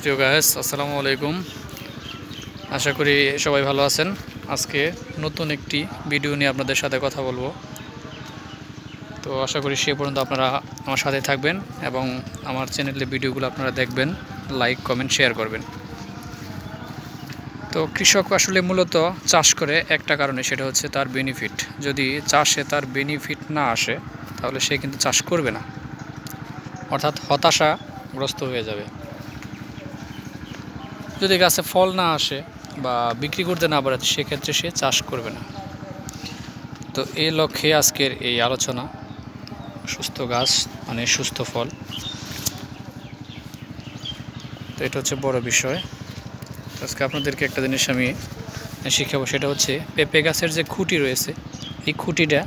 প্রিয় গাইস, আসসালামু আলাইকুম। আশা করি সবাই ভালো আছেন। আজকে নতুন একটি ভিডিও নিয়ে আপনাদের সাথে কথা বলবো। তো আশা করি সে পর্যন্ত আপনারা আমার সাথে থাকবেন এবং আমার চ্যানেলের ভিডিওগুলো আপনারা দেখবেন, লাইক কমেন্ট শেয়ার করবেন। তো কৃষক আসলে মূলত চাষ করে একটা কারণে, সেটা হচ্ছে তার বেনিফিট। যদি চাষে তার বেনিফিট না আসে তাহলে সে কিন্তু চাষ করবে না, অর্থাৎ হতাশাগ্রস্ত হয়ে যাবে। যদি গাছে ফল না আসে বা বিক্রি করতে না পারে সেক্ষেত্রে সে চাষ করবে না। তো এই লক্ষ্যে আজকের এই আলোচনা, সুস্থ গাছ মানে সুস্থ ফল। তো এটা হচ্ছে বড় বিষয়। আজকে আপনাদেরকে একটা জিনিস আমি শিখাবো, সেটা হচ্ছে পেঁপে গাছের যে খুঁটি রয়েছে, এই খুঁটিটা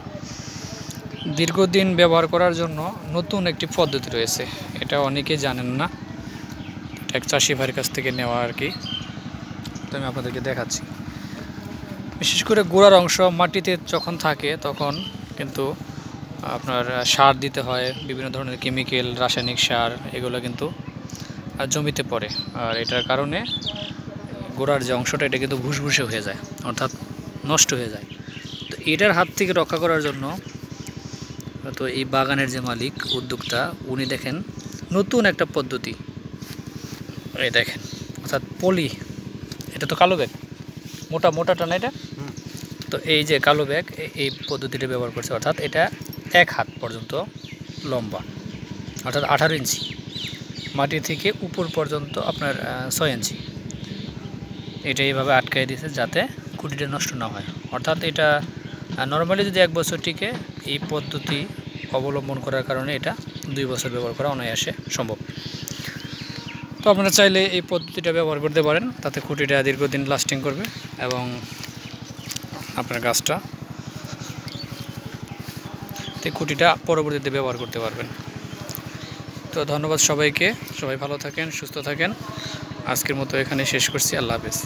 দীর্ঘদিন ব্যবহার করার জন্য নতুন একটি পদ্ধতি রয়েছে। এটা অনেকেই জানেন না, এটা এক চাষি ভাইয়ের কাছ থেকে নেওয়া আর কি। তো আমি আপনাদেরকে দেখাচ্ছি। বিশেষ করে গোড়ার অংশ মাটিতে যখন থাকে তখন কিন্তু আপনার সার দিতে হয়, বিভিন্ন ধরনের কেমিক্যাল, রাসায়নিক সার, এগুলো কিন্তু জমিতে পড়ে। আর এটার কারণে গোড়ার যে অংশটা এটা কিন্তু ভুসভুসে হয়ে যায়, অর্থাৎ নষ্ট হয়ে যায়। তো এটার হাত থেকে রক্ষা করার জন্য তো এই বাগানের যে মালিক, উদ্যোক্তা, উনি দেখেন নতুন একটা পদ্ধতি, এই দেখেন, অর্থাৎ পলি। এটা তো কালো ব্যাগ, মোটাটা না এটা। তো এই যে কালো ব্যাগ, এই পদ্ধতিটা ব্যবহার করছে, অর্থাৎ এটা 1 হাত পর্যন্ত লম্বা, অর্থাৎ 18 ইঞ্চি, মাটি থেকে উপর পর্যন্ত আপনার 6 ইঞ্চি। এটা এইভাবে আটকাই দিয়েছে যাতে খুঁটিটা নষ্ট না হয়। অর্থাৎ এটা নর্মালি যদি 1 বছর টিকে, এই পদ্ধতি অবলম্বন করার কারণে এটা 2 বছর ব্যবহার করা অনায়াসে সম্ভব। তো আপনারা চাইলে এই পদ্ধতিটা ব্যবহার করতে পারেন, তাতে খুঁটিটা দীর্ঘদিন লাস্টিং করবে এবং আপনার গাছটা খুঁটিটা পরবর্তীতে ব্যবহার করতে পারবেন। তো ধন্যবাদ সবাইকে, সবাই ভালো থাকেন, সুস্থ থাকেন। আজকের মতো এখানে শেষ করছি। আল্লাহ হাফেজ।